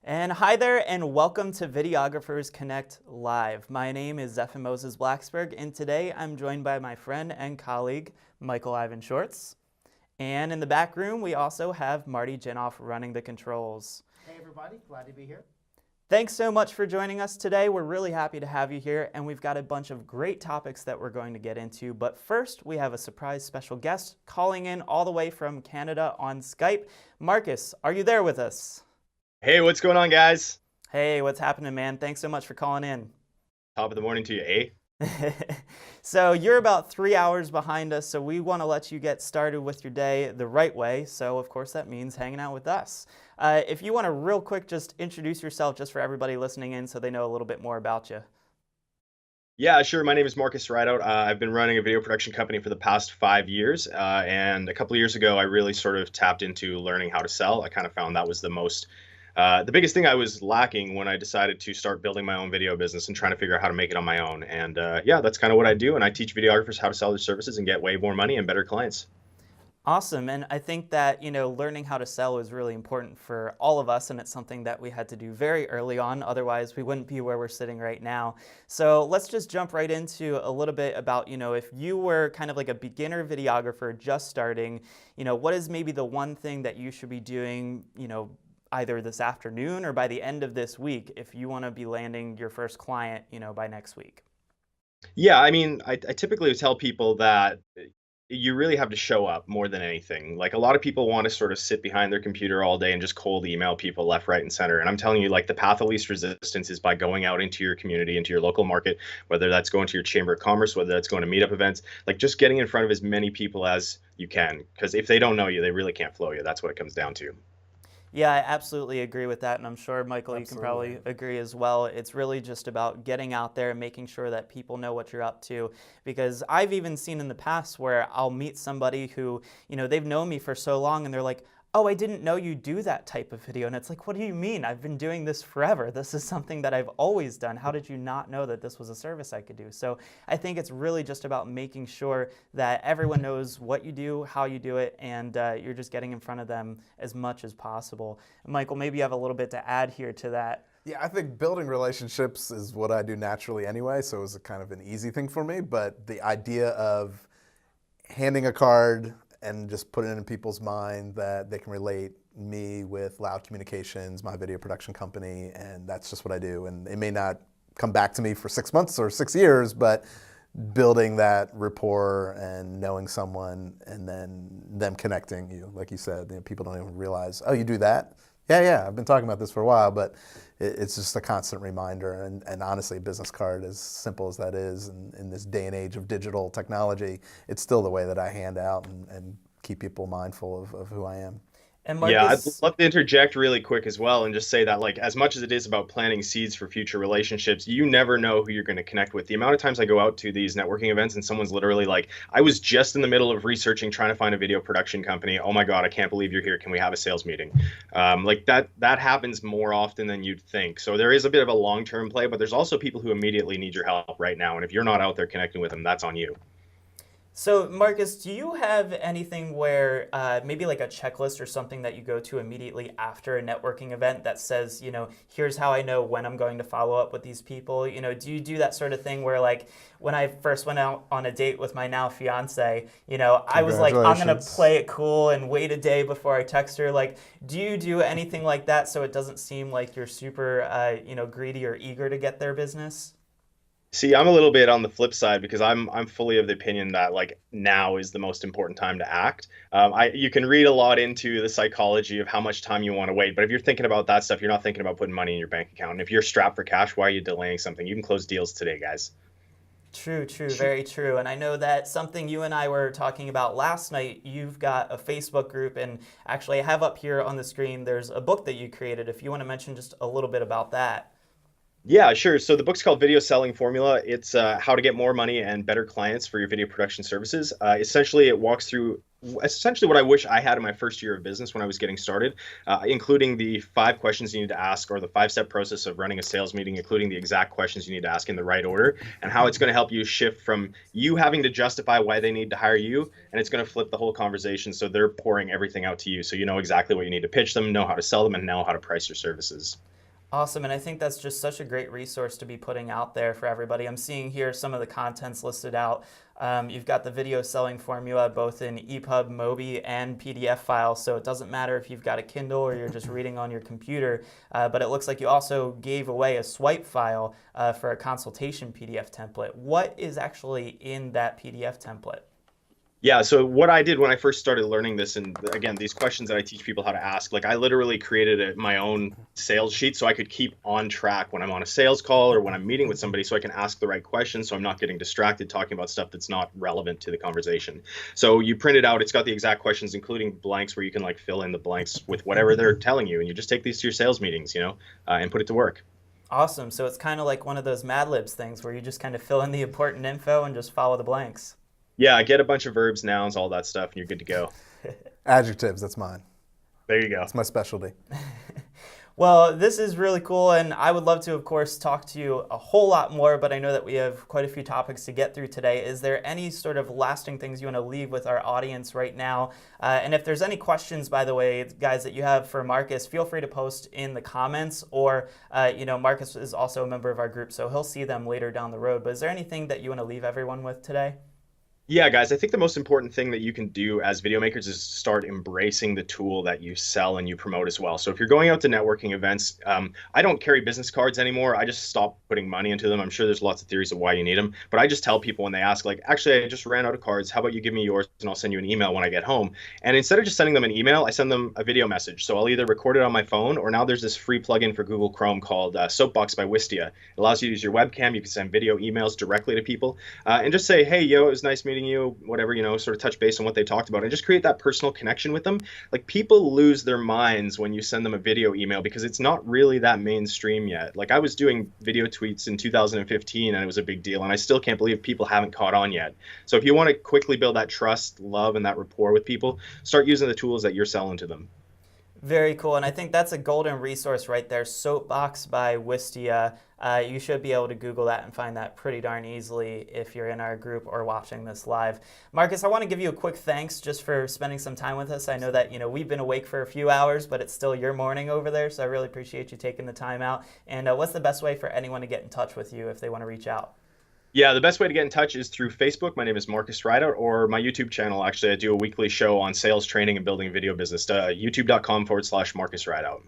And hi there, and welcome to Videographers Connect Live. My name is Zephan Moses Blacksburg, and today I'm joined by my friend and colleague, Michael Ivan Shorts. And in the back room, we also have Marty Jinoff running the controls. Hey everybody, glad to be here. Thanks so much for joining us today. We're really happy to have you here, and we've got a bunch of great topics that we're going to get into. But first, we have a surprise special guest calling in all the way from Canada on Skype. Marcus, are you there with us? Hey, what's going on, guys? Hey, what's happening, man? Thanks so much for calling in. Top of the morning to you, eh? So you're about 3 hours behind us, so we want to let you get started with your day the right way. So of course that means hanging out with us. If you want to real quick just introduce yourself just for everybody listening in so they know a little bit more about you. Yeah, sure. My name is Marcus Rideout. I've been running a video production company for the past 5 years. And a couple of years ago, I really sort of tapped into learning how to sell. I kind of found that was the biggest thing I was lacking when I decided to start building my own video business and trying to figure out how to make it on my own. And yeah, that's kind of what I do. And I teach videographers how to sell their services and get way more money and better clients. Awesome, and I think that, learning how to sell is really important for all of us, and it's something that we had to do very early on, otherwise we wouldn't be where we're sitting right now. So let's just jump right into a little bit about, if you were kind of like a beginner videographer just starting, what is maybe the one thing that you should be doing, either this afternoon or by the end of this week if you want to be landing your first client, by next week? Yeah, I mean, I typically tell people that you really have to show up more than anything. Like a lot of people want to sort of sit behind their computer all day and just cold email people left, right, and center. And I'm telling you, like the path of least resistance is by going out into your community, into your local market, whether that's going to your chamber of commerce, whether that's going to meetup events, like just getting in front of as many people as you can. Because if they don't know you, they really can't flow you. That's what it comes down to. Yeah, I absolutely agree with that, and I'm sure, Michael, you can Absolutely. probably agree as well. It's really just about getting out there and making sure that people know what you're up to, because I've even seen in the past where I'll meet somebody who, they've known me for so long, and they're like, oh, I didn't know you do that type of video. And it's like, what do you mean? I've been doing this forever. This is something that I've always done. How did you not know that this was a service I could do? So I think it's really just about making sure that everyone knows what you do, how you do it, and you're just getting in front of them as much as possible. Michael, maybe you have a little bit to add here to that. Yeah, I think building relationships is what I do naturally anyway, so it was a kind of an easy thing for me. But the idea of handing a card and just putting it in people's mind that they can relate me with Loud Communications, my video production company, and that's just what I do. And it may not come back to me for 6 months or 6 years, but building that rapport and knowing someone and then them connecting you, like you said, people don't even realize, oh, you do that? Yeah, I've been talking about this for a while, but it's just a constant reminder. And honestly, a business card, as simple as that is, in this day and age of digital technology, it's still the way that I hand out and keep people mindful of who I am. And Yeah, I'd Marcus, love to interject really quick as well and just say that, like, as much as it is about planting seeds for future relationships, you never know who you're going to connect with. The amount of times I go out to these networking events and someone's literally like, I was just in the middle of researching, trying to find a video production company. Oh my God, I can't believe you're here. Can we have a sales meeting? Like that happens more often than you'd think. So there is a bit of a long-term play, but there's also people who immediately need your help right now. And if you're not out there connecting with them, that's on you. so Marcus, do you have anything where maybe like a checklist or something that you go to immediately after a networking event that says, here's how I know when I'm going to follow up with these people? Do you do that sort of thing where, like, when I first went out on a date with my now fiance, I was like, I'm gonna play it cool and wait a day before I text her. Like, do you do anything like that so it doesn't seem like you're super, greedy or eager to get their business? See, I'm a little bit on the flip side because I'm fully of the opinion that like now is the most important time to act. You can read a lot into the psychology of how much time you want to wait, but if you're thinking about that stuff, you're not thinking about putting money in your bank account. And if you're strapped for cash, why are you delaying something? You can close deals today, guys. True, very true. And I know that something you and I were talking about last night, you've got a Facebook group, and actually I have up here on the screen, there's a book that you created. If you want to mention just a little bit about that. Yeah, sure. So the book's called Video Selling Formula. It's how to get more money and better clients for your video production services. Essentially, it walks through essentially what I wish I had in my first year of business when I was getting started, including the 5 questions you need to ask, or the 5-step process of running a sales meeting, including the exact questions you need to ask in the right order, and how it's going to help you shift from you having to justify why they need to hire you, and it's going to flip the whole conversation so they're pouring everything out to you, so you know exactly what you need to pitch them, know how to sell them, and know how to price your services. Awesome, and I think that's just such a great resource to be putting out there for everybody. I'm seeing here some of the contents listed out. You've got the video selling formula both in EPUB, MOBI, and PDF files, so it doesn't matter if you've got a Kindle or you're just reading on your computer, but it looks like you also gave away a swipe file for a consultation PDF template. What is actually in that PDF template? Yeah, so what I did when I first started learning this, and again, these questions that I teach people how to ask, like I literally created my own sales sheet so I could keep on track when I'm on a sales call or when I'm meeting with somebody so I can ask the right questions so I'm not getting distracted talking about stuff that's not relevant to the conversation. So you print it out, it's got the exact questions, including blanks where you can like fill in the blanks with whatever they're telling you, and you just take these to your sales meetings, and put it to work. Awesome, so it's kind of like one of those Mad Libs things where you just kind of fill in the important info and just follow the blanks. Yeah, get a bunch of verbs, nouns, all that stuff, and you're good to go. Adjectives, that's mine. There you go. That's my specialty. Well, this is really cool, and I would love to, of course, talk to you a whole lot more, but I know that we have quite a few topics to get through today. Is there any sort of lasting things you want to leave with our audience right now? And if there's any questions, by the way, guys, that you have for Marcus, feel free to post in the comments, or, Marcus is also a member of our group, so he'll see them later down the road. But is there anything that you want to leave everyone with today? Yeah, guys, I think the most important thing that you can do as video makers is start embracing the tool that you sell and you promote as well. So if you're going out to networking events, I don't carry business cards anymore. I just stopped putting money into them. I'm sure there's lots of theories of why you need them, but I just tell people when they ask, like, actually, I just ran out of cards. How about you give me yours and I'll send you an email when I get home? And instead of just sending them an email, I send them a video message. So I'll either record it on my phone, or now there's this free plugin for Google Chrome called Soapbox by Wistia. It allows you to use your webcam. You can send video emails directly to people and just say, hey, it was nice meeting you, whatever, sort of touch base on what they talked about and just create that personal connection with them. Like, people lose their minds when you send them a video email because it's not really that mainstream yet. Like, I was doing video tweets in 2015 and it was a big deal, and I still can't believe people haven't caught on yet. So if you want to quickly build that trust, love, and that rapport with people, start using the tools that you're selling to them. Very cool, and I think that's a golden resource right there, Soapbox by Wistia. You should be able to Google that and find that pretty darn easily if you're in our group or watching this live. Marcus, I want to give you a quick thanks just for spending some time with us. I know that we've been awake for a few hours, but it's still your morning over there, so I really appreciate you taking the time out. And what's the best way for anyone to get in touch with you if they want to reach out? Yeah, the best way to get in touch is through Facebook. My name is Marcus Rideout, or my YouTube channel. Actually, I do a weekly show on sales training and building a video business. youtube.com/Marcus Rideout.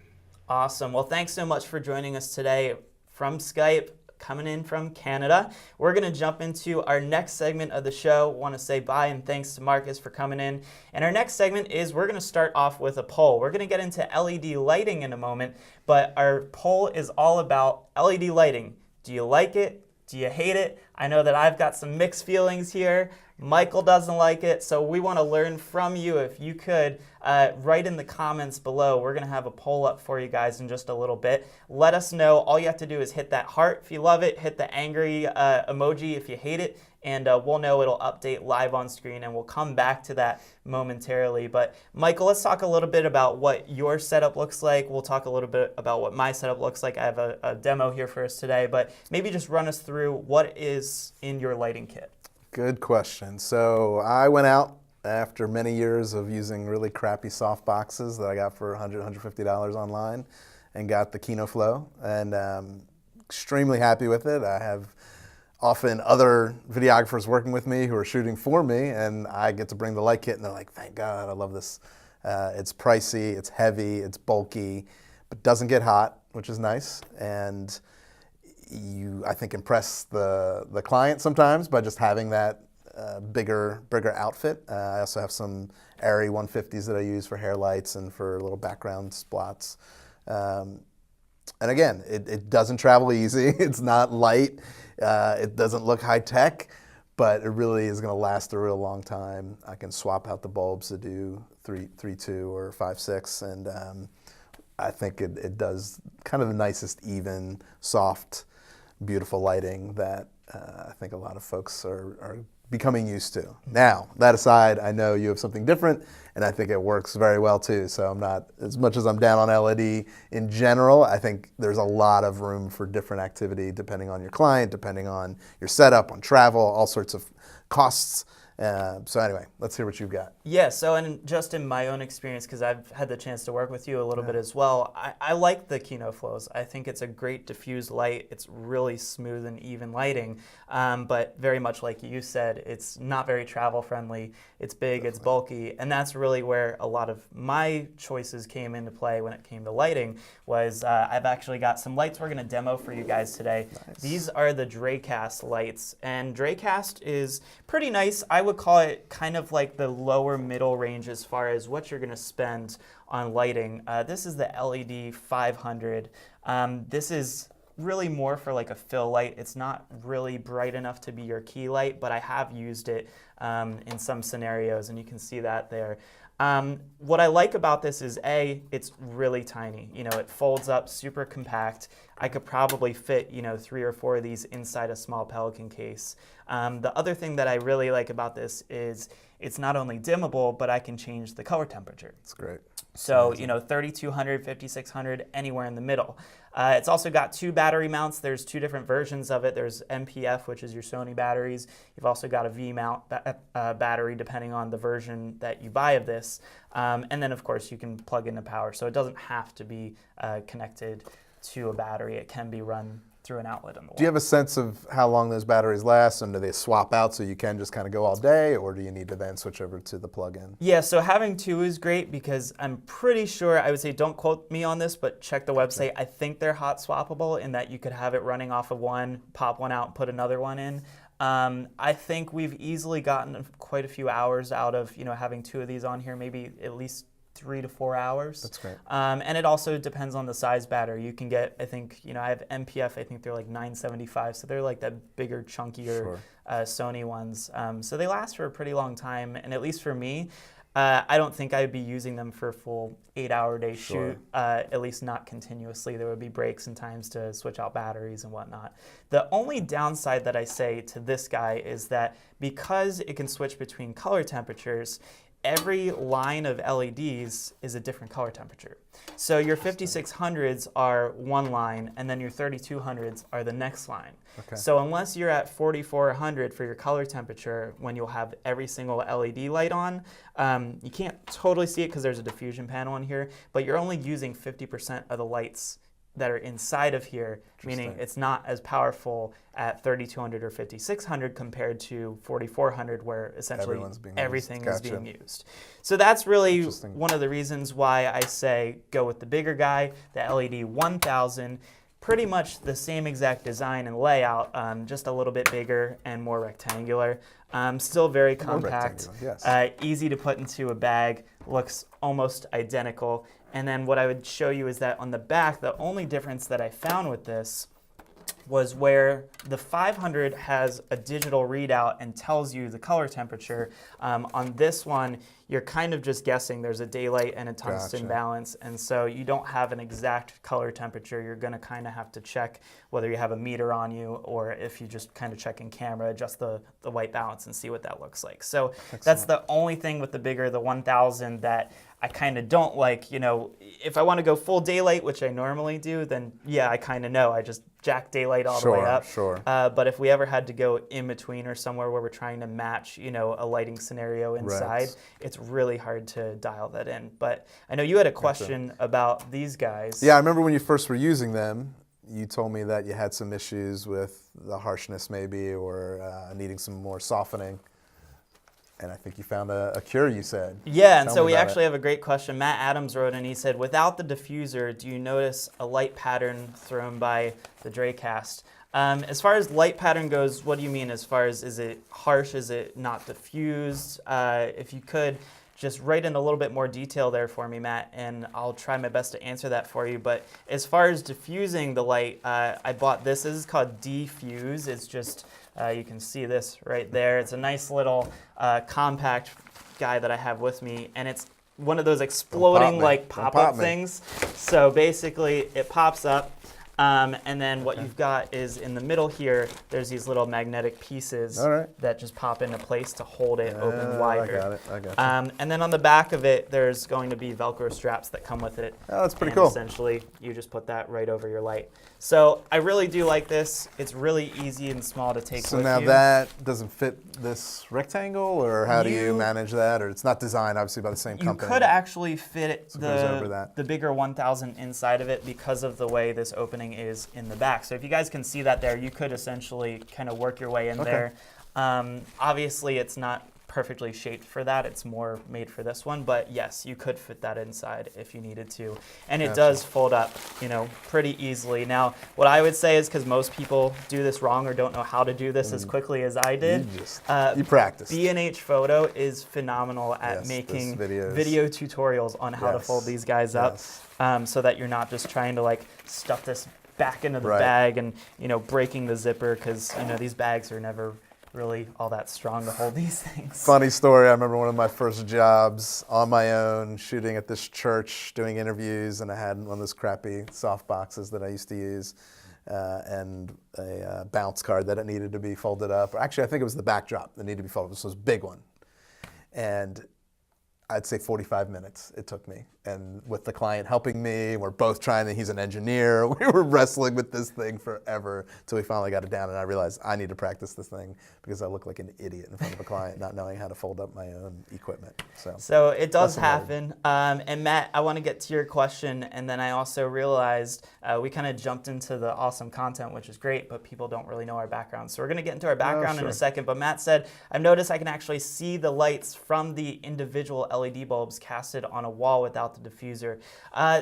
Awesome. Well, thanks so much for joining us today from Skype, coming in from Canada. We're going to jump into our next segment of the show. Want to say bye and thanks to Marcus for coming in. And our next segment is we're going to start off with a poll. We're going to get into LED lighting in a moment, but our poll is all about LED lighting. Do you like it? Do you hate it? I know that I've got some mixed feelings here. Michael doesn't like it, so we want to learn from you. If you could write in the comments below. We're going to have a poll up for you guys in just a little bit. Let us know. All you have to do is hit that heart if you love it, hit the angry emoji if you hate it, and we'll know it'll update live on screen, and we'll come back to that momentarily. But Michael, let's talk a little bit about what your setup looks like. We'll talk a little bit about what my setup looks like. I have a demo here for us today, but maybe just run us through what is in your lighting kit. Good question. So I went out after many years of using really crappy soft boxes that I got for $100, $150 online, and got the Kino Flow, and extremely happy with it. I have often other videographers working with me who are shooting for me, and I get to bring the light kit, and they're like, thank God, I love this. It's pricey, it's heavy, it's bulky, but doesn't get hot, which is nice. And you, I think, impress the client sometimes by just having that bigger outfit. I also have some Arri 150s that I use for hair lights and for little background spots. And again, it doesn't travel easy. It's not light. It doesn't look high tech, but it really is going to last a real long time. I can swap out the bulbs to do 3.2 or 5.6, and I think it does kind of the nicest, even, soft, beautiful lighting that I think a lot of folks are becoming used to. Now, that aside, I know you have something different, and I think it works very well too. So I'm not, as much as I'm down on LED in general, I think there's a lot of room for different activity depending on your client, depending on your setup, on travel, all sorts of costs. So anyway, let's hear what you've got. Yeah, so and just in my own experience, because I've had the chance to work with you a little bit as well, I like the Kino Flows. I think it's a great diffused light. It's really smooth and even lighting, but very much like you said, it's not very travel friendly. It's big, it's bulky, and that's really where a lot of my choices came into play when it came to lighting. Was I've actually got some lights we're going to demo for you guys today. Nice. These are the Dracast lights, and Dracast is pretty nice. I would call it kind of like the lower middle range as far as what you're going to spend on lighting. This is the LED 500. This is really more for like a fill light. It's not really bright enough to be your key light, but I have used it in some scenarios, and you can see that there. What I like about this is it's really tiny. You know, it folds up super compact. I could probably fit, 3 or 4 of these inside a small Pelican case. The other thing that I really like about this is it's not only dimmable, but I can change the color temperature. That's great. So, 3200, 5600, anywhere in the middle. It's also got 2 battery mounts. There's 2 different versions of it. There's MPF, which is your Sony batteries. You've also got a V mount battery, depending on the version that you buy of this. And then, of course, you can plug into power. So it doesn't have to be connected to a battery. It can be run through an outlet on the wall. Do you have a sense of how long those batteries last, and do they swap out so you can just kind of go all day, or do you need to then switch over to the plug-in? Yeah, so having 2 is great because I'm pretty sure, I would say don't quote me on this, but check the website. I think they're hot swappable in that you could have it running off of one, pop one out, and put another one in. I think we've easily gotten quite a few hours out of having 2 of these on here, maybe at least 3 to 4 hours. That's great. And it also depends on the size battery. You can get, I think, I have MPF, I think they're like 975, so they're like that bigger, chunkier Sony ones. So they last for a pretty long time, and at least for me, I don't think I'd be using them for a full 8-hour day shoot, at least not continuously. There would be breaks and times to switch out batteries and whatnot. The only downside that I say to this guy is that because it can switch between color temperatures, every line of LEDs is a different color temperature. So your 5600s are one line, and then your 3200s are the next line. Okay. So unless you're at 4400 for your color temperature, when you'll have every single LED light on, you can't totally see it because there's a diffusion panel in here, but you're only using 50% of the lights that are inside of here, meaning it's not as powerful at 3200 or 5600 compared to 4400, where essentially everything is being used. So that's really one of the reasons why I say go with the bigger guy, the LED 1000. Pretty much the same exact design and layout, just a little bit bigger and more rectangular. Still very compact, easy to put into a bag, looks almost identical. And then what I would show you is that on the back, the only difference that I found with this was where the 500 has a digital readout and tells you the color temperature. On this one, you're kind of just guessing. There's a daylight and a tungsten balance, and so you don't have an exact color temperature. You're going to kind of have to check whether you have a meter on you or if you just kind of check in camera, adjust the white balance and see what that looks like. So that's the only thing with the bigger, the 1000, that I kind of don't like. If I want to go full daylight, which I normally do, then yeah, I kind of know. I just jack daylight all the way up. But if we ever had to go in between or somewhere where we're trying to match, a lighting scenario inside, it's really hard to dial that in. But I know you had a question about these guys. Yeah, I remember when you first were using them, you told me that you had some issues with the harshness maybe, or needing some more softening. And I think you found a cure, you said. Yeah, and so we actually have a great question. Matt Adams wrote, and he said, without the diffuser, do you notice a light pattern thrown by the Dracast? As far as light pattern goes, what do you mean as far as, is it harsh, is it not diffused? If you could just write in a little bit more detail there for me, Matt, and I'll try my best to answer that for you. But as far as diffusing the light, I bought this. This is called Diffuse. It's just, you can see this right there. It's a nice little compact guy that I have with me, and it's one of those exploding like pop-up things. So basically it pops up. And then what you've got is in the middle here, there's these little magnetic pieces that just pop into place to hold it open wider. I got it. And then on the back of it, there's going to be Velcro straps that come with it. Oh, that's pretty cool. Essentially, you just put that right over your light. So I really do like this. It's really easy and small to take with you. So now that doesn't fit this rectangle, or how do you manage that? Or it's not designed, obviously, by the same company. You could actually fit it, So it goes over that. the bigger 1000 inside of it because of the way this opening is in the back. So if you guys can see that there, you could essentially kind of work your way in there. Obviously, it's not perfectly shaped for that. It's more made for this one, but yes, you could fit that inside if you needed to. And it does fold up, you know, pretty easily. Now, what I would say is, because most people do this wrong or don't know how to do this as quickly as I did, you practice. B&H Photo is phenomenal at making video tutorials on how to fold these guys up, so that you're not just trying to like stuff this back into the bag and, you know, breaking the zipper, because, you know, these bags are never really all that strong to hold these things. Funny story, I remember one of my first jobs on my own, shooting at this church, doing interviews, and I had one of those crappy soft boxes that I used to use, and a bounce card that it needed to be folded up. Actually, I think it was the backdrop that needed to be folded. This was a big one. And I'd say 45 minutes it took me. And with the client helping me, we're both trying to, he's an engineer, we were wrestling with this thing forever until we finally got it down, and I realized I need to practice this thing because I look like an idiot in front of a client not knowing how to fold up my own equipment. So it does happen. And Matt, I want to get to your question, and then I also realized we kind of jumped into the awesome content, which is great, but people don't really know our background. So we're going to get into our background in a second, but Matt said, I've noticed I can actually see the lights from the individual LED bulbs casted on a wall without the diffuser.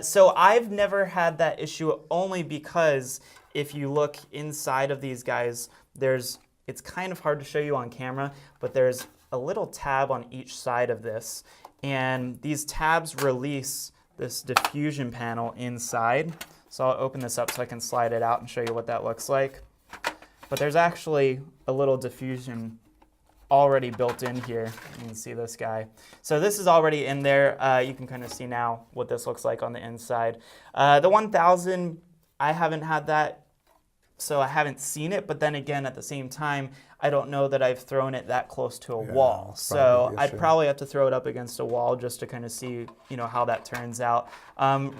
So I've never had that issue, only because if you look inside of these guys, it's kind of hard to show you on camera, but there's a little tab on each side of this, and these tabs release this diffusion panel inside. So I'll open this up so I can slide it out and show you what that looks like. But there's actually a little diffusion already built in here. You can see this guy. So this is already in there. You can kind of see now what this looks like on the inside. The 1000, I haven't had that, so I haven't seen it, but then again, at the same time, I don't know that I've thrown it that close to a wall. So I'd probably have to throw it up against a wall just to kind of see, you know, how that turns out.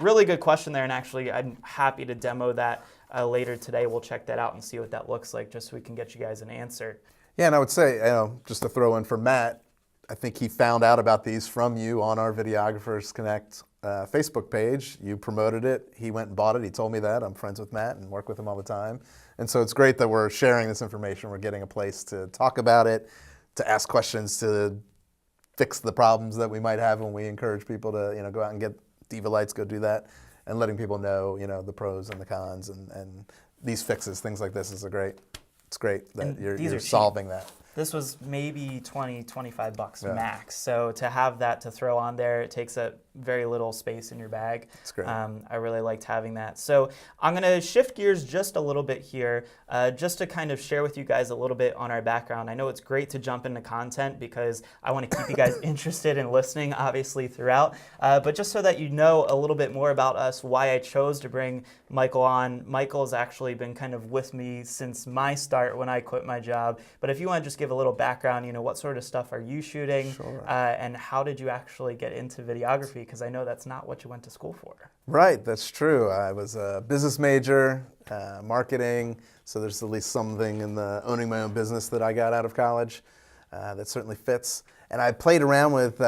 Really good question there, and actually I'm happy to demo that later today. We'll check that out and see what that looks like, just so we can get you guys an answer. Yeah, and I would say, you know, just to throw in for Matt, I think he found out about these from you on our Videographers Connect Facebook page. You promoted it. He went and bought it. He told me that. I'm friends with Matt and work with him all the time. And so it's great that we're sharing this information. We're getting a place to talk about it, to ask questions, to fix the problems that we might have when we encourage people to, you know, go out and get Diva lights, go do that, and letting people know, you know, the pros and the cons, and these fixes, things like this is it's great that you're solving that. This was maybe 20, 25 bucks max. So to have that to throw on there, it takes up very little space in your bag. It's great. I really liked having that. So I'm going to shift gears just a little bit here, just to kind of share with you guys a little bit on our background. I know it's great to jump into content because I want to keep you guys interested in listening, obviously, throughout. But just so that you know a little bit more about us, why I chose to bring Michael on. Michael's actually been kind of with me since my start when I quit my job. But if you want to just give a little background, you know, what sort of stuff are you shooting? Sure. And how did you actually get into videography? Because I know that's not what you went to school for. Right, that's true. I was a business major, marketing, so there's at least something in the owning my own business that I got out of college that certainly fits. And I played around with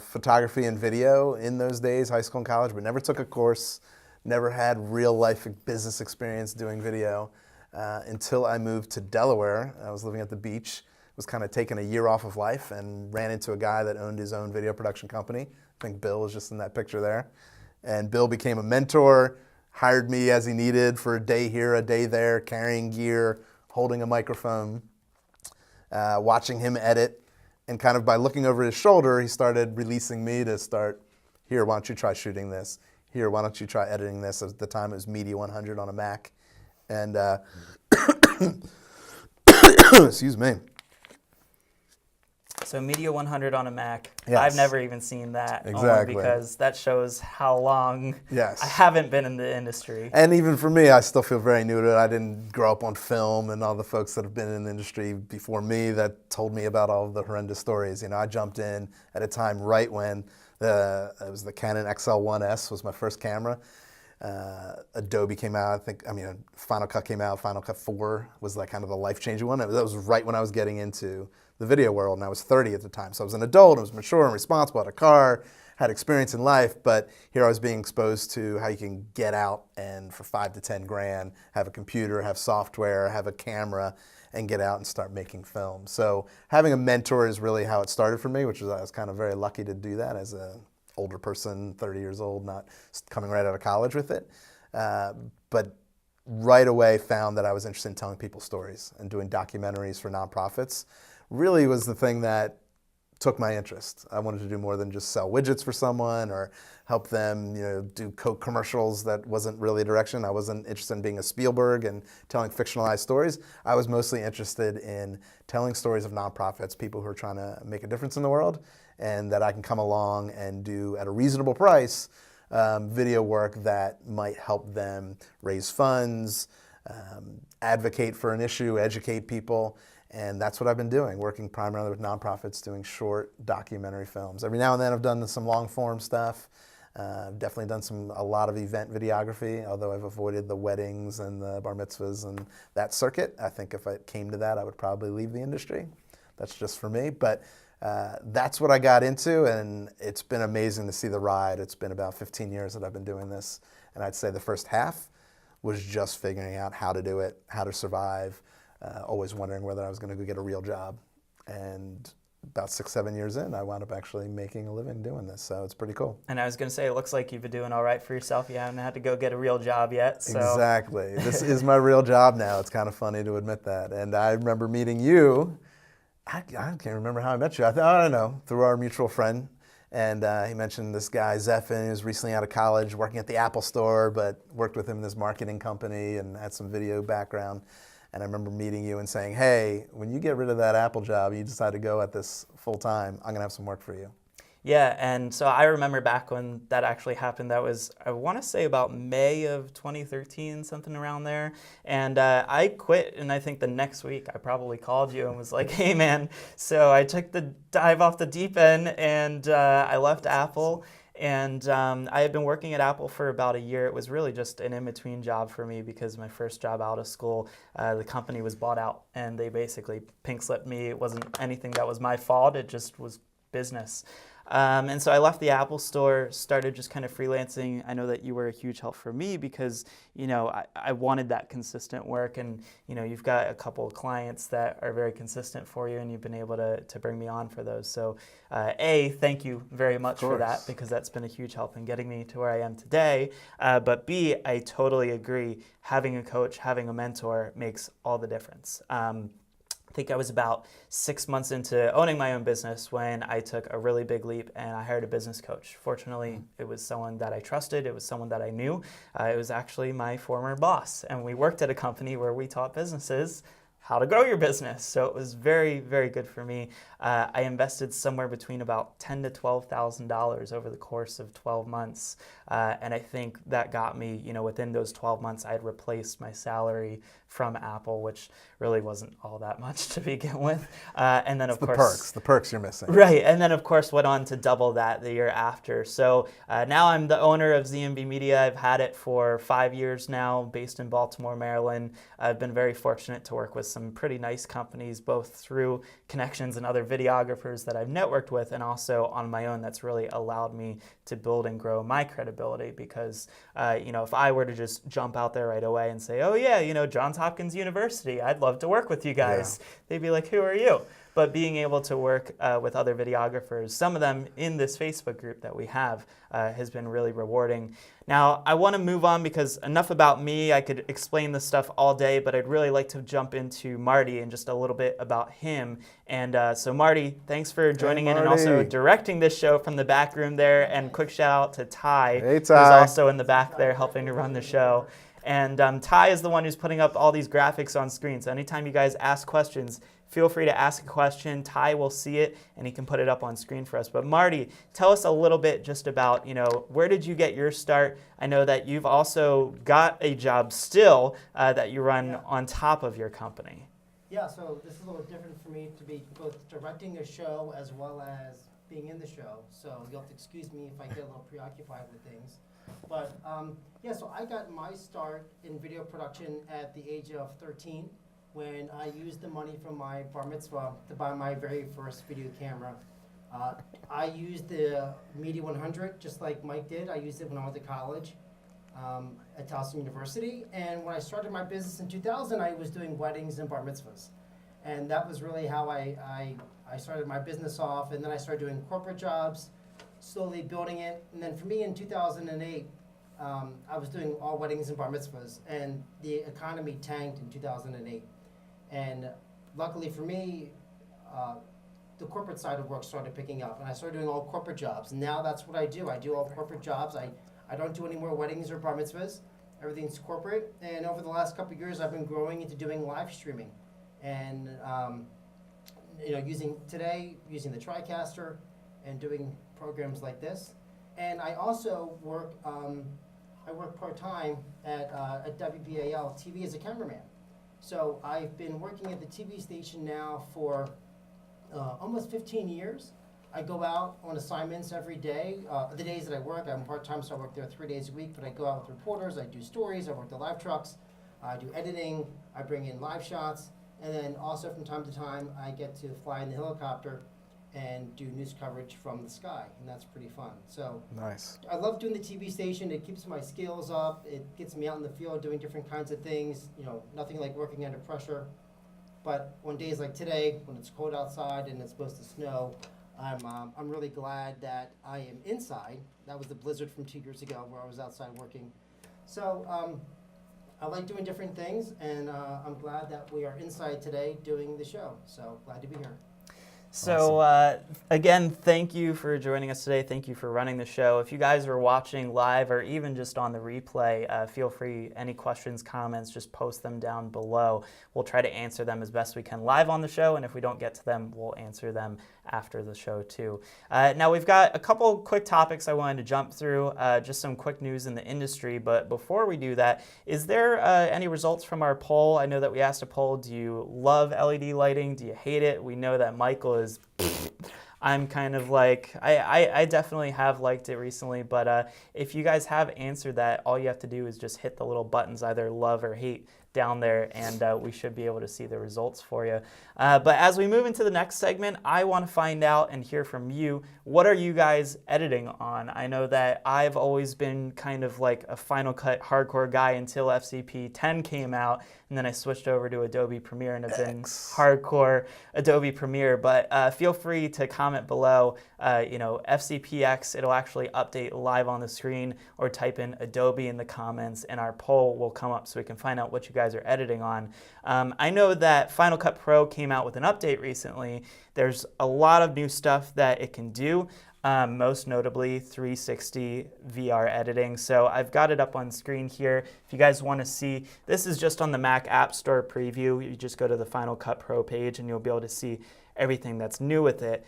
photography and video in those days, high school and college, but never took a course, never had real life business experience doing video until I moved to Delaware. I was living at the beach, was kind of taking a year off of life, and ran into a guy that owned his own video production company. I think Bill was just in that picture there. And Bill became a mentor, hired me as he needed for a day here, a day there, carrying gear, holding a microphone, watching him edit. And kind of by looking over his shoulder, he started releasing me to start, here, why don't you try shooting this? Here, why don't you try editing this? At the time, it was Media 100 on a Mac. And, excuse me. So Media 100 on a Mac. Yes. I've never even seen that. Exactly. Only because that shows how long Yes. I haven't been in the industry. And even for me, I still feel very new to it. I didn't grow up on film, and all the folks that have been in the industry before me that told me about all of the horrendous stories. I jumped in at a time right when it was the Canon XL1S was my first camera. Adobe came out, Final Cut came out, Final Cut 4 was like kind of the life-changing one. That was right when I was getting into the video world, and I was 30 at the time. So I was an adult, I was mature and responsible, had a car, had experience in life, but here I was being exposed to how you can get out and for 5 to 10 grand, have a computer, have software, have a camera, and get out and start making film. So having a mentor is really how it started for me, which is I was kind of very lucky to do that as an older person, 30 years old, not coming right out of college with it. But right away found that I was interested in telling people stories, and doing documentaries for nonprofits really was the thing that took my interest. I wanted to do more than just sell widgets for someone or help them, do Coke commercials. That wasn't really a direction. I wasn't interested in being a Spielberg and telling fictionalized stories. I was mostly interested in telling stories of nonprofits, people who are trying to make a difference in the world, and that I can come along and do at a reasonable price video work that might help them raise funds, advocate for an issue, educate people. And that's what I've been doing, working primarily with nonprofits, doing short documentary films. Every now and then I've done some long form stuff. I've definitely done a lot of event videography, although I've avoided the weddings and the bar mitzvahs and that circuit. I think if it came to that, I would probably leave the industry. That's just for me. But that's what I got into, and it's been amazing to see the ride. It's been about 15 years that I've been doing this, and I'd say the first half was just figuring out how to do it, how to survive, always wondering whether I was going to go get a real job. And about 6, 7 years in, I wound up actually making a living doing this, so it's pretty cool. And I was going to say, it looks like you've been doing all right for yourself. You haven't had to go get a real job yet. So. Exactly. This is my real job now. It's kind of funny to admit that. And I remember meeting you. I can't remember how I met you. I don't know, through our mutual friend. And he mentioned this guy, Zephin, who was recently out of college, working at the Apple store, but worked with him in this marketing company and had some video background. And I remember meeting you and saying, hey, when you get rid of that Apple job, you decide to go at this full time, I'm going to have some work for you. Yeah, and so I remember back when that actually happened. That was, I want to say, about May of 2013, something around there. And I quit, and I think the next week I probably called you and was like, hey, man. So I took the dive off the deep end, and I left Apple. And I had been working at Apple for about a year. It was really just an in-between job for me because my first job out of school, the company was bought out, and they basically pink-slipped me. It wasn't anything that was my fault. It just was business. And so I left the Apple store, started just kind of freelancing. I know that you were a huge help for me because, I wanted that consistent work, and, you've got a couple of clients that are very consistent for you, and you've been able to bring me on for those. So, A, thank you very much for that, because that's been a huge help in getting me to where I am today. But B, I totally agree. Having a coach, having a mentor makes all the difference. I think I was about 6 months into owning my own business when I took a really big leap and I hired a business coach. Fortunately, it was someone that I trusted. It was someone that I knew. It was actually my former boss. And we worked at a company where we taught businesses how to grow your business. So it was very, very good for me. I invested somewhere between about $10,000 to $12,000 over the course of 12 months. And I think that got me, within those 12 months, I had replaced my salary from Apple, which really wasn't all that much to begin with. And then, of course, the perks you're missing. Right. And then, of course, went on to double that the year after. So now I'm the owner of ZMB Media. I've had it for 5 years now, based in Baltimore, Maryland. I've been very fortunate to work with some pretty nice companies, both through connections and other videographers that I've networked with, and also on my own. That's really allowed me to build and grow my credibility, because if I were to just jump out there right away and say, oh yeah, Johns Hopkins University, I'd love to work with you guys, they'd be like, who are you? But being able to work with other videographers, some of them in this Facebook group that we have, has been really rewarding. Now, I want to move on, because enough about me. I could explain this stuff all day, but I'd really like to jump into Marty and just a little bit about him. And so Marty, thanks for joining in and also directing this show from the back room there. And quick shout out to Ty, who's also in the back there helping to run the show. And Ty is the one who's putting up all these graphics on screen. So anytime you guys ask questions, feel free to ask a question. Ty will see it and he can put it up on screen for us. But Marty, tell us a little bit just about, where did you get your start? I know that you've also got a job still that you run on top of your company. Yeah, so this is a little different for me to be both directing a show as well as being in the show. So you'll have to excuse me if I get a little preoccupied with things. But so I got my start in video production at the age of 13 when I used the money from my bar mitzvah to buy my very first video camera. I used the EVA100 just like Mike did. I used it when I went to college at Towson University. And when I started my business in 2000, I was doing weddings and bar mitzvahs. And that was really how I started my business off. And then I started doing corporate jobs, slowly building it. And then for me in 2008, I was doing all weddings and bar mitzvahs. And the economy tanked in 2008. And luckily for me, the corporate side of work started picking up. And I started doing all corporate jobs. And now that's what I do. I do all corporate jobs. I don't do any more weddings or bar mitzvahs. Everything's corporate. And over the last couple of years, I've been growing into doing live streaming. And using the TriCaster and doing programs like this. And I also work part-time at WBAL TV as a cameraman. So I've been working at the TV station now for almost 15 years. I go out on assignments every day. The days that I work, I'm part-time, so I work there 3 days a week, but I go out with reporters, I do stories, I work the live trucks, I do editing, I bring in live shots, and then also from time to time, I get to fly in the helicopter and do news coverage from the sky, and that's pretty fun. So Nice. I love doing the TV station. It keeps my skills up. It gets me out in the field doing different kinds of things. Nothing like working under pressure. But on days like today, when it's cold outside and it's supposed to snow, I'm really glad that I am inside. That was the blizzard from 2 years ago where I was outside working. So I like doing different things, and I'm glad that we are inside today doing the show. So glad to be here. So again, thank you for joining us today. Thank you for running the show. If you guys are watching live or even just on the replay, feel free, any questions, comments, just post them down below. We'll try to answer them as best we can live on the show, and if we don't get to them, we'll answer them after the show too. Now we've got a couple quick topics I wanted to jump through, just some quick news in the industry, but before we do that, is there any results from our poll? I know that we asked a poll, do you love LED lighting? Do you hate it? We know that Michael is I'm kind of like, I definitely have liked it recently, but if you guys have answered that, all you have to do is just hit the little buttons, either love or hate, down there, and we should be able to see the results for you. But as we move into the next segment, I want to find out and hear from you, what are you guys editing on? I know that I've always been kind of like a Final Cut hardcore guy until FCP 10 came out, and then I switched over to Adobe Premiere and have been hardcore Adobe Premiere. But feel free to comment below, FCPX, it'll actually update live on the screen, or type in Adobe in the comments and our poll will come up so we can find out what you guys are editing on. I know that Final Cut Pro came out with an update recently. There's a lot of new stuff that it can do. Most notably 360 VR editing. So I've got it up on screen here. If you guys want to see, this is just on the Mac App Store preview. You just go to the Final Cut Pro page and you'll be able to see everything that's new with it.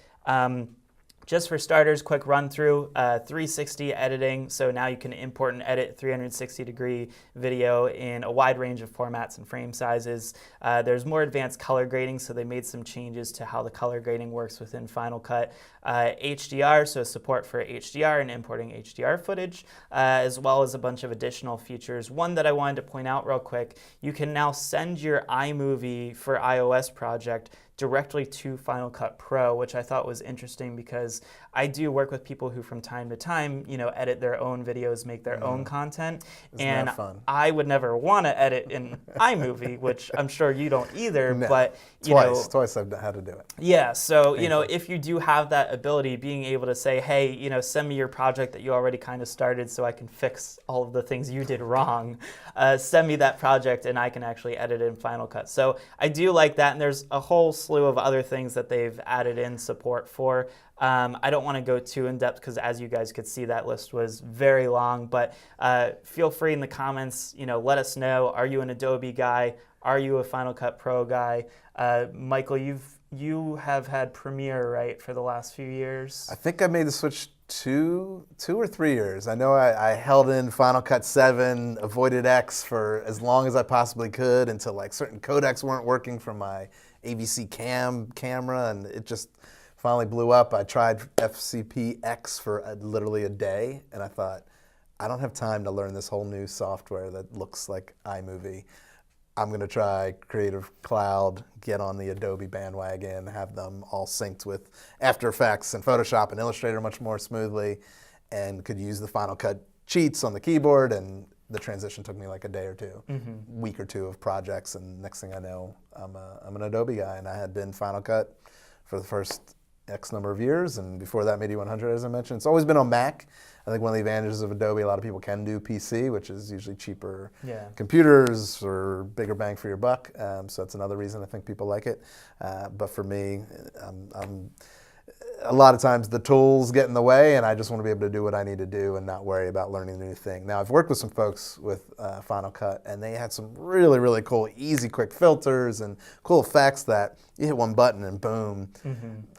Just for starters, quick run through 360 editing. So now you can import and edit 360-degree video in a wide range of formats and frame sizes. There's more advanced color grading, so they made some changes to how the color grading works within Final Cut. HDR, so support for HDR and importing HDR footage, as well as a bunch of additional features. One that I wanted to point out real quick, you can now send your iMovie for iOS project directly to Final Cut Pro, which I thought was interesting because I do work with people who from time to time, edit their own videos, make their own content. Isn't that fun? I would never want to edit in iMovie, which I'm sure you don't either, No. but Twice I've had to do it. yeah, so if you do have that ability, being able to say, hey, send me your project that you already kind of started so I can fix all of the things you did wrong. Send me that project and I can actually edit it in Final Cut. So I do like that, and there's a whole slew of other things that they've added in support for. I don't want to go too in depth because, as you guys could see, that list was very long. But feel free in the comments, let us know. Are you an Adobe guy? Are you a Final Cut Pro guy? Michael, you have had Premiere, right, for the last few years? I think I made the switch two or 3 years. I know I held in Final Cut 7, avoided X for as long as I possibly could until like certain codecs weren't working for my AVC camera, and it just finally blew up. I tried FCP X for literally a day, and I thought, I don't have time to learn this whole new software that looks like iMovie. I'm going to try Creative Cloud, get on the Adobe bandwagon, have them all synced with After Effects and Photoshop and Illustrator much more smoothly, and could use the Final Cut cheats on the keyboard. And the transition took me like a day or two, week or two of projects, and next thing I know, I'm an Adobe guy, and I had been Final Cut for the first X number of years, and before that, Media 100, as I mentioned. It's always been on Mac. I think one of the advantages of Adobe, a lot of people can do PC, which is usually cheaper computers or bigger bang for your buck. So that's another reason I think people like it. But for me, a lot of times the tools get in the way, and I just want to be able to do what I need to do and not worry about learning a new thing. Now, I've worked with some folks with Final Cut, and they had some really, really cool, easy, quick filters and cool effects that you hit one button and boom,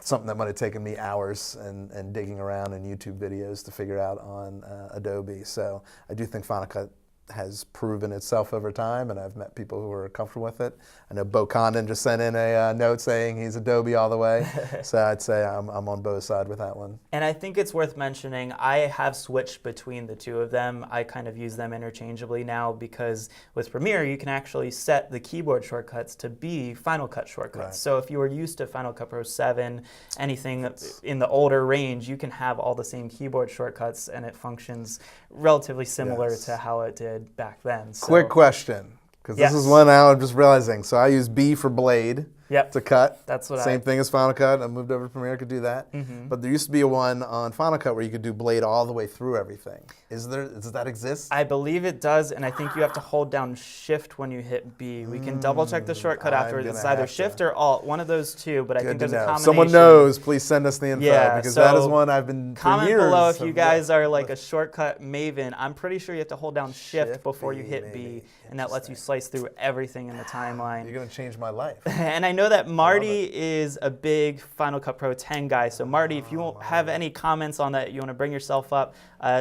something that might have taken me hours and digging around in YouTube videos to figure out on Adobe. So I do think Final Cut has proven itself over time, and I've met people who are comfortable with it. I know Bo Condon just sent in a note saying he's Adobe all the way, so I'd say I'm on Bo's side with that one. And I think it's worth mentioning, I have switched between the two of them. I kind of use them interchangeably now because with Premiere, you can actually set the keyboard shortcuts to be Final Cut shortcuts. Right. So if you were used to Final Cut Pro 7, anything in the older range, you can have all the same keyboard shortcuts, and it functions relatively similar to how it did back then. So, quick question, because this is one now I'm just realizing. So I use B for blade to cut. That's what Same thing as Final Cut. I moved over to Premiere, could do that. But there used to be a one on Final Cut where you could do blade all the way through everything. Does that exist? I believe it does, and I think you have to hold down Shift when you hit B. We can double check the shortcut afterwards. It's either Shift or Alt, one of those two, but I think there's a combination. Someone knows, please send us the info, because that is one I've been comment for years below if you guys are like a shortcut maven. I'm pretty sure you have to hold down Shift before you hit B, and that lets you slice through everything in the timeline. You're going to change my life. And I know that Marty is a big Final Cut Pro 10 guy. So Marty, if you won't have any comments on that, you want to bring yourself up,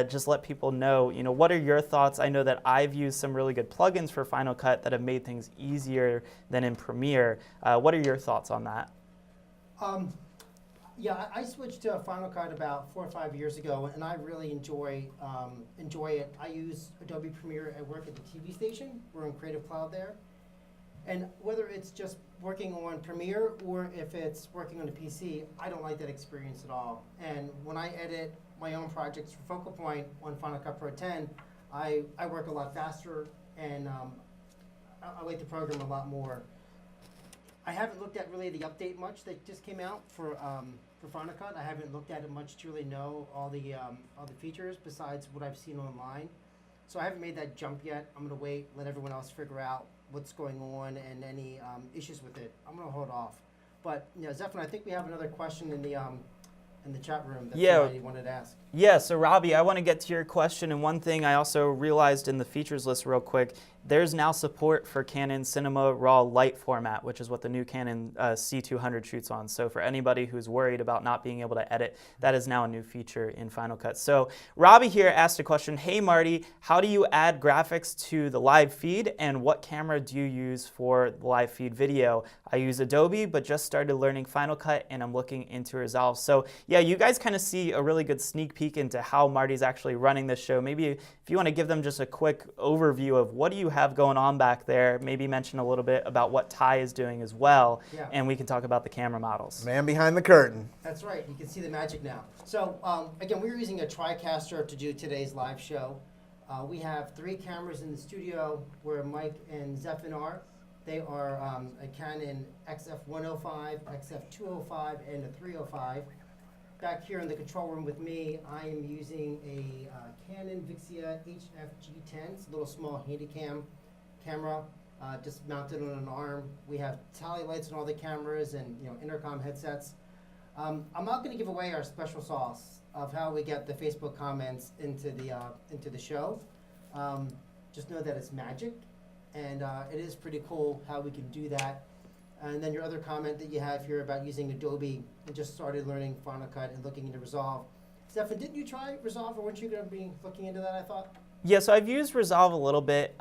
just let people know, what are your thoughts? I know that I've used some really good plugins for Final Cut that have made things easier than in Premiere. What are your thoughts on that? Yeah, I switched to Final Cut about 4 or 5 years ago, and I really enjoy it. I use Adobe Premiere at work at the TV station. We're in Creative Cloud there. And whether it's just working on Premiere or if it's working on the PC, I don't like that experience at all. And when I edit my own projects for Focal Point on Final Cut Pro 10, I work a lot faster, and I like the program a lot more. I haven't looked at really the update much that just came out for Final Cut. I haven't looked at it much to really know all the features besides what I've seen online. So I haven't made that jump yet. I'm going to wait, let everyone else figure out what's going on and any issues with it. I'm going to hold off. But Zephyr, I think we have another question in the chat room that somebody wanted to ask. Yeah, so Robbie, I want to get to your question, and one thing I also realized in the features list real quick, there's now support for Canon Cinema Raw Light format, which is what the new Canon C200 shoots on. So for anybody who's worried about not being able to edit, that is now a new feature in Final Cut. So Robbie here asked a question, hey Marty, how do you add graphics to the live feed, and what camera do you use for the live feed video? I use Adobe, but just started learning Final Cut, and I'm looking into Resolve. So yeah, you guys kind of see a really good sneak peek into how Marty's actually running this show. Maybe if you want to give them just a quick overview of what do you have going on back there, maybe mention a little bit about what Ty is doing as well, and we can talk about the camera models. Man behind the curtain. That's right, you can see the magic now. So again, we're using a Dricaster to do today's live show. We have 3 cameras in the studio where Mike and Zephyr are. They are a Canon XF105, XF205, and a 305. Back here in the control room with me, I am using a Canon Vixia HF-G10. It's a little small handycam camera, just mounted on an arm. We have tally lights on all the cameras and intercom headsets. I'm not going to give away our special sauce of how we get the Facebook comments into the show. Just know that it's magic, and it is pretty cool how we can do that. And then your other comment that you have here about using Adobe and just started learning Final Cut and looking into Resolve. Stefan, didn't you try Resolve, or weren't you going to be looking into that, I thought? Yeah, so I've used Resolve a little bit.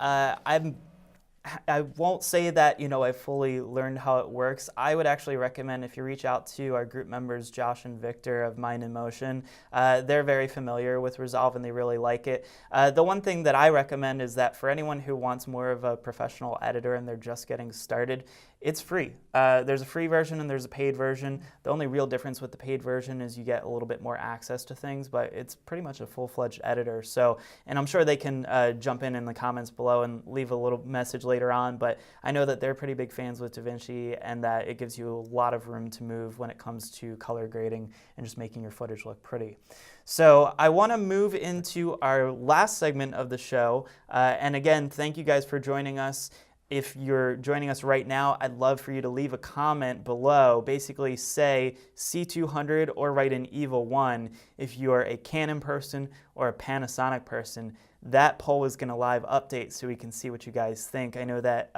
I won't say that, I fully learned how it works. I would actually recommend if you reach out to our group members, Josh and Victor of Mind in Motion. They're very familiar with Resolve and they really like it. The one thing that I recommend is that for anyone who wants more of a professional editor and they're just getting started, it's free. There's a free version and there's a paid version. The only real difference with the paid version is you get a little bit more access to things, but it's pretty much a full-fledged editor. So, and I'm sure they can jump in the comments below and leave a little message later on, but I know that they're pretty big fans with DaVinci and that it gives you a lot of room to move when it comes to color grading and just making your footage look pretty. So I want to move into our last segment of the show. And again, thank you guys for joining us. If you're joining us right now, I'd love for you to leave a comment below. Basically say C200 or write an EVA1 if you're a Canon person or a Panasonic person. That poll is going to live update so we can see what you guys think. I know that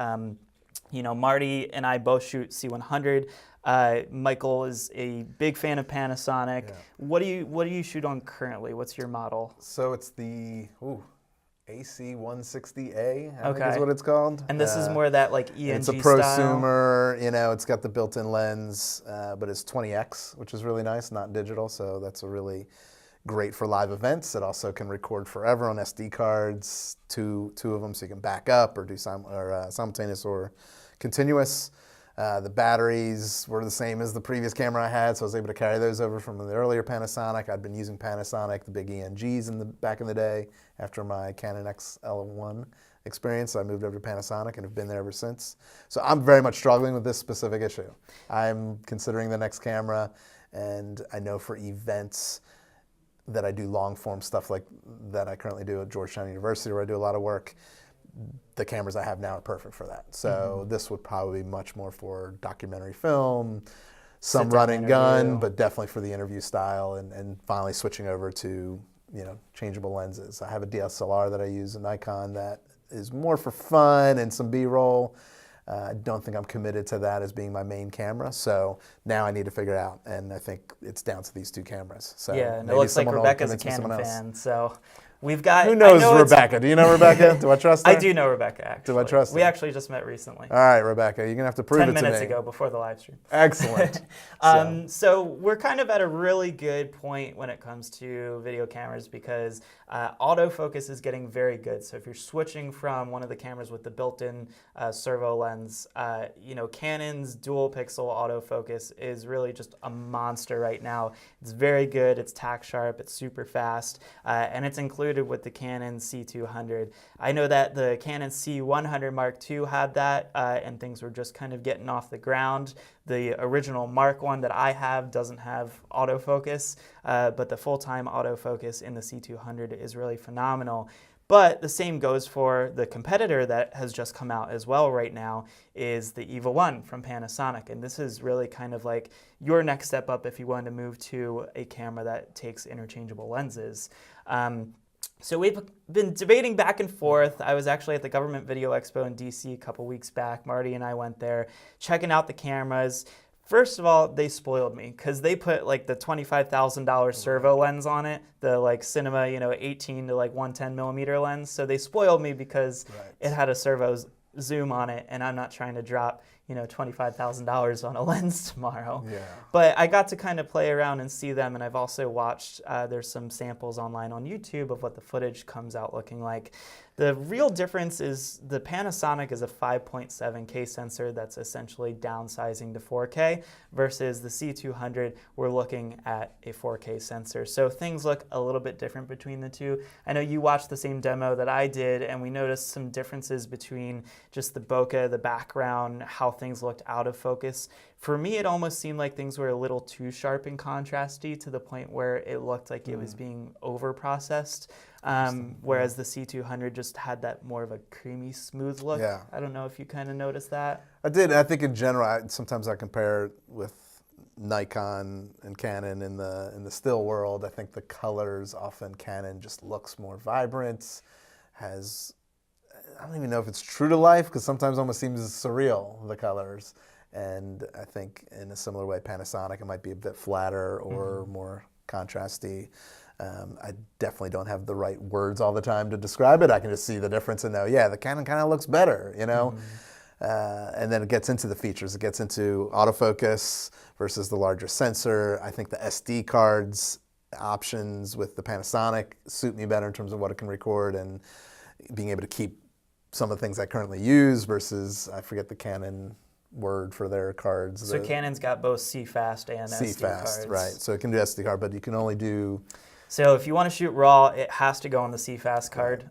Marty and I both shoot C100. Michael is a big fan of Panasonic. Yeah. What do you shoot on currently? What's your model? So it's the AC160A, I think is what it's called. And this is more that like ENG it's a style? prosumer, it's got the built-in lens, but it's 20x, which is really nice, not digital, so that's a really great for live events. It also can record forever on SD cards, two of them, so you can back up or do simultaneous or continuous. The batteries were the same as the previous camera I had, so I was able to carry those over from the earlier Panasonic. I'd been using Panasonic, the big ENGs back in the day after my Canon XL1 experience. I moved over to Panasonic and have been there ever since. So I'm very much struggling with this specific issue. I'm considering the next camera, and I know for events that I do long form stuff like that I currently do at Georgetown University, where I do a lot of work, the cameras I have now are perfect for that. So this would probably be much more for documentary film, some run and gun, but definitely for the interview style, and finally switching over to changeable lenses. I have a DSLR that I use, a Nikon, that is more for fun and some B-roll. I don't think I'm committed to that as being my main camera, so now I need to figure it out, and I think it's down to these two cameras. So yeah, and it looks like Rebecca's a Canon fan, so we've got... Who knows Rebecca? Do you know Rebecca? Do I trust her? I do know Rebecca, actually. Do I trust her? We actually just met recently. All right, Rebecca, you're going to have to prove it to me. 10 minutes ago, before the live stream. Excellent. So we're kind of at a really good point when it comes to video cameras because autofocus is getting very good. So if you're switching from one of the cameras with the built-in servo lens, Canon's dual pixel autofocus is really just a monster right now. It's very good, it's tack sharp, it's super fast, and it's included with the Canon C200. I know that the Canon C100 Mark II had that, and things were just kind of getting off the ground. The original Mark I that I have doesn't have autofocus, but the full-time autofocus in the C200 is really phenomenal. But the same goes for the competitor that has just come out as well right now, is the EVA1 from Panasonic. And this is really kind of like your next step up if you want to move to a camera that takes interchangeable lenses. So we've been debating back and forth. I was actually at the Government Video Expo in DC a couple weeks back. Marty and I went there checking out the cameras. First of all, they spoiled me because they put like the $25,000 servo lens on it, the like Cinema, 18 to like 110 millimeter lens. So they spoiled me because it had a servo zoom on it, and I'm not trying to drop $25,000 on a lens tomorrow. Yeah. But I got to kind of play around and see them, and I've also watched, there's some samples online on YouTube of what the footage comes out looking like. The real difference is the Panasonic is a 5.7K sensor that's essentially downsizing to 4K versus the C200, we're looking at a 4K sensor. So things look a little bit different between the two. I know you watched the same demo that I did, and we noticed some differences between just the bokeh, the background, how things looked out of focus. For me, it almost seemed like things were a little too sharp and contrasty to the point where it looked like it was being over-processed. Whereas the C200 just had that more of a creamy, smooth look. Yeah. I don't know if you kind of noticed that. I did. I think in general, sometimes I compare with Nikon and Canon in the still world. I think the colors often Canon just looks more vibrant, has, I don't even know if it's true to life because sometimes it almost seems surreal, the colors. And I think in a similar way, Panasonic, it might be a bit flatter or more contrasty. I definitely don't have the right words all the time to describe it. I can just see the difference and know, yeah, the Canon kind of looks better, you know? And then it gets into the features. It gets into autofocus versus the larger sensor. I think the SD cards options with the Panasonic suit me better in terms of what it can record and being able to keep some of the things I currently use versus, I forget the Canon word for their cards. So Canon's got both CFast and SD cards. CFast, right. So it can do SD card, but you can only do... So if you want to shoot RAW, it has to go on the CFast card.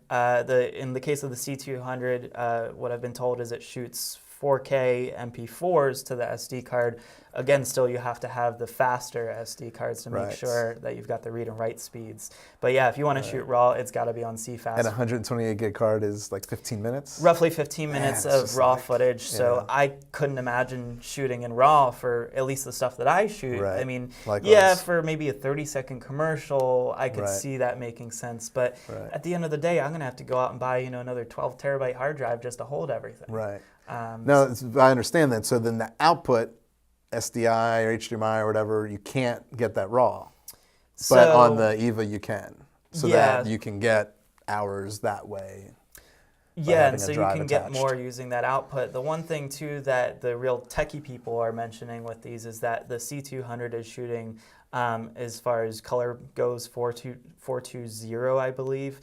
In the case of the C200, what I've been told is it shoots 4K MP4s to the SD card. Again, still you have to have the faster SD cards to make sure that you've got the read and write speeds. But yeah, if you want to shoot RAW, it's got to be on CFast. And a 128 gig card is like 15 minutes? Roughly 15 minutes of RAW footage. So I couldn't imagine shooting in RAW for at least the stuff that I shoot. I mean, yeah, for maybe a 30-second commercial, I could see that making sense. But at the end of the day, I'm going to have to go out and buy, another 12 terabyte hard drive just to hold everything. Right. No, I understand that. So then the output, SDI or HDMI or whatever, you can't get that RAW. But on the EVA you can. So that you can get hours that way. Yeah, and so you can get more using that output. The one thing too that the real techie people are mentioning with these is that the C200 is shooting, as far as color goes, 420, I believe.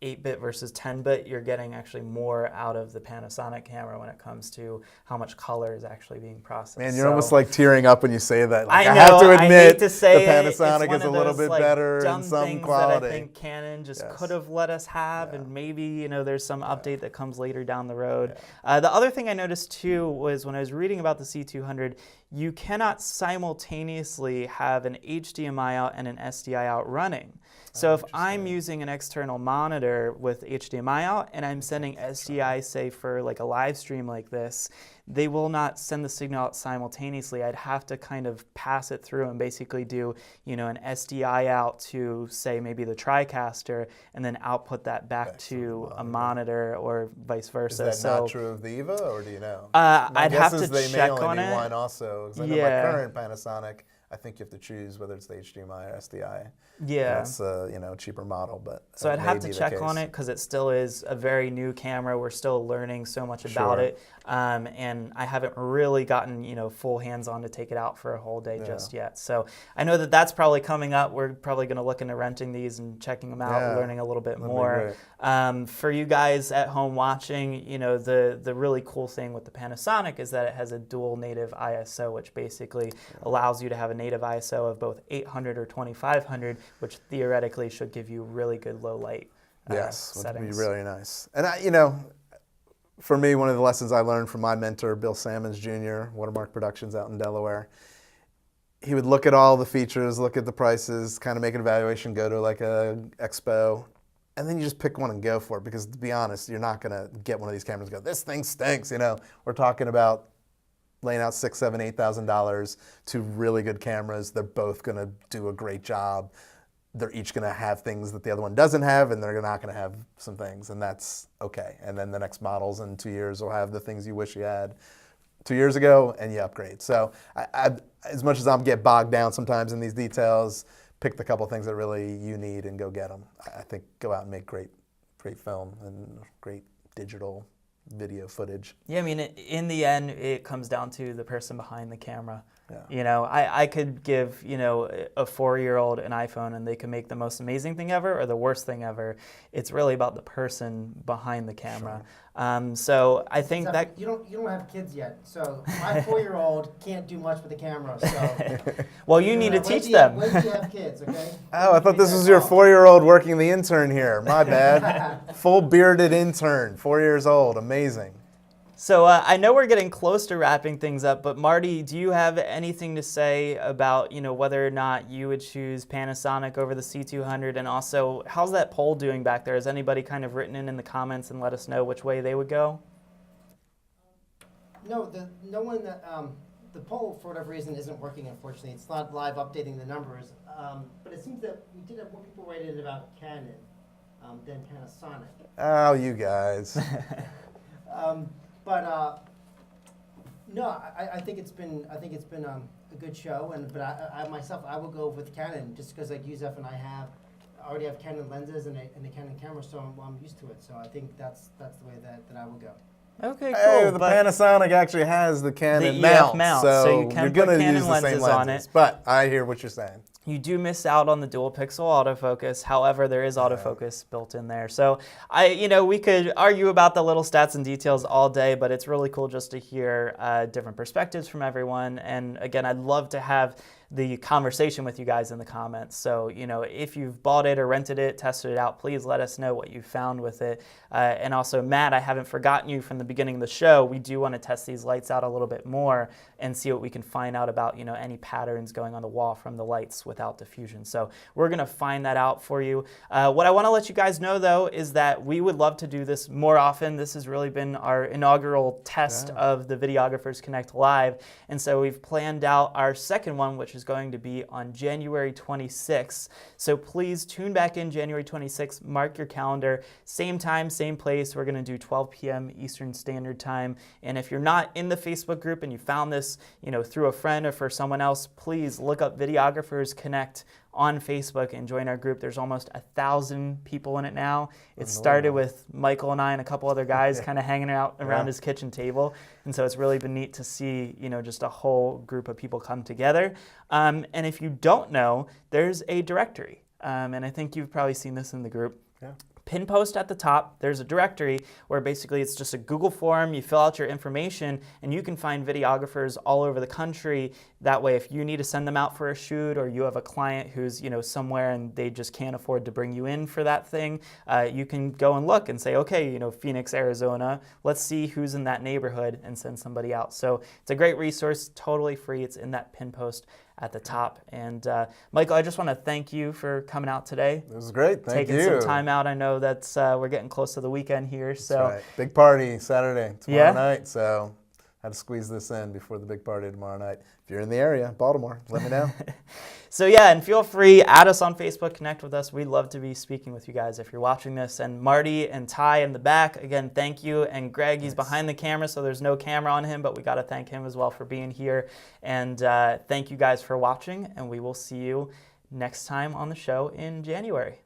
8-bit versus 10-bit, you're getting actually more out of the Panasonic camera when it comes to how much color is actually being processed. Man, you're almost like tearing up when you say that. Like, I know, I have to admit, I hate to say the Panasonic is a little bit like better in some quality. That I think Canon just could have let us have, and maybe there's some update that comes later down the road. The other thing I noticed too was when I was reading about the C200, you cannot simultaneously have an HDMI out and an SDI out running. So if I'm using an external monitor with HDMI out and I'm sending SDI, say for like a live stream like this, they will not send the signal out simultaneously. I'd have to kind of pass it through and basically do, an SDI out to, say, maybe the TriCaster, and then output that back to a monitor or vice versa. Is that not true of the EVA, or do you know? I'd have to they check may only on be it. one also. Because I know my current Panasonic, I think you have to choose whether it's the HDMI or SDI. Yeah. That's a cheaper model, but so I'd have to check on it because it still is a very new camera. We're still learning so much about it, and I haven't really gotten full hands-on to take it out for a whole day just yet. So I know that that's probably coming up. We're probably going to look into renting these and checking them out, learning a little bit more. For you guys at home watching, the really cool thing with the Panasonic is that it has a dual native ISO, which basically allows you to have a native ISO of both 800 or 2500, which theoretically should give you really good low light settings. Would be really nice. And for me, one of the lessons I learned from my mentor, Bill Sammons Jr., Watermark Productions out in Delaware, he would look at all the features, look at the prices, kind of make an evaluation, go to like a expo, and then you just pick one and go for it. Because to be honest, you're not going to get one of these cameras and go, this thing stinks. We're talking about laying out $6,000, $7,000, $8,000 to really good cameras. They're both going to do a great job. They're each going to have things that the other one doesn't have, and they're not going to have some things, and that's okay. And then the next models in 2 years will have the things you wish you had 2 years ago, and you upgrade. So as much as I'm get bogged down sometimes in these details, pick the couple things that really you need and go get them. I think go out and make great film and great digital video footage. Yeah, I mean, in the end, it comes down to the person behind the camera. I could give, a 4-year-old an iPhone and they can make the most amazing thing ever or the worst thing ever. It's really about the person behind the camera. So I think that... You don't have kids yet, so my 4-year-old can't do much with the camera, so... Well, you need to teach them. Wait till you have kids, okay? Oh, I thought this was your 4-year-old working the intern here. My bad. Full bearded intern, 4 years old. Amazing. So I know we're getting close to wrapping things up, but Marty, do you have anything to say about whether or not you would choose Panasonic over the C200, and also how's that poll doing back there? Has anybody kind of written in the comments and let us know which way they would go? No, no one that the poll, for whatever reason, isn't working, unfortunately. It's not live updating the numbers. But it seems that we did have more people write in about Canon than Panasonic. Oh, you guys. No, I think it's been a good show, but I myself I will go with Canon just because like Yusef and I already have Canon lenses and a Canon camera, so I'm used to it. So I think that's the way that I will go. Okay, cool. Hey, the Panasonic actually has the Canon mount, so you you're can going put to Canon use the same lenses lenses. on it. But I hear what you're saying. You do miss out on the dual pixel autofocus. However, there is autofocus built in there. So we could argue about the little stats and details all day, but it's really cool just to hear different perspectives from everyone. And again, I'd love to have the conversation with you guys in the comments. So, if you've bought it or rented it, tested it out, please let us know what you found with it. And also, Matt, I haven't forgotten you from the beginning of the show. We do want to test these lights out a little bit more and see what we can find out about, any patterns going on the wall from the lights without diffusion. So we're going to find that out for you. What I want to let you guys know, though, is that we would love to do this more often. This has really been our inaugural test of the Videographers Connect Live. And so we've planned out our second one, which is going to be on January 26th. So please tune back in January 26th, mark your calendar, same time, same place. We're going to do 12 p.m. Eastern Standard Time. And if you're not in the Facebook group and you found this, through a friend or for someone else, please look up Videographers Connect on Facebook and join our group. There's almost 1,000 people in it now. It started with Michael and I and a couple other guys kind of hanging out around his kitchen table. And so it's really been neat to see, just a whole group of people come together. And if you don't know, there's a directory. And I think you've probably seen this in the group. Yeah. Pin post at the top, there's a directory where basically it's just a Google form, you fill out your information, and you can find videographers all over the country. That way, if you need to send them out for a shoot or you have a client who's somewhere and they just can't afford to bring you in for that thing, you can go and look and say, okay, Phoenix, Arizona, let's see who's in that neighborhood and send somebody out. So it's a great resource, totally free. It's in that pin post at the top. And Michael, I just want to thank you for coming out today. It was great. Thank you. Taking some time out. I know that's we're getting close to the weekend here. That's so right. Big party Saturday, tomorrow night. So had to squeeze this in before the big party tomorrow night. If you're in the area, Baltimore, let me know. So yeah, and feel free, add us on Facebook, connect with us. We'd love to be speaking with you guys if you're watching this. And Marty and Ty in the back, again, thank you. And Greg, he's behind the camera, so there's no camera on him, but we got to thank him as well for being here. And thank you guys for watching, and we will see you next time on the show in January.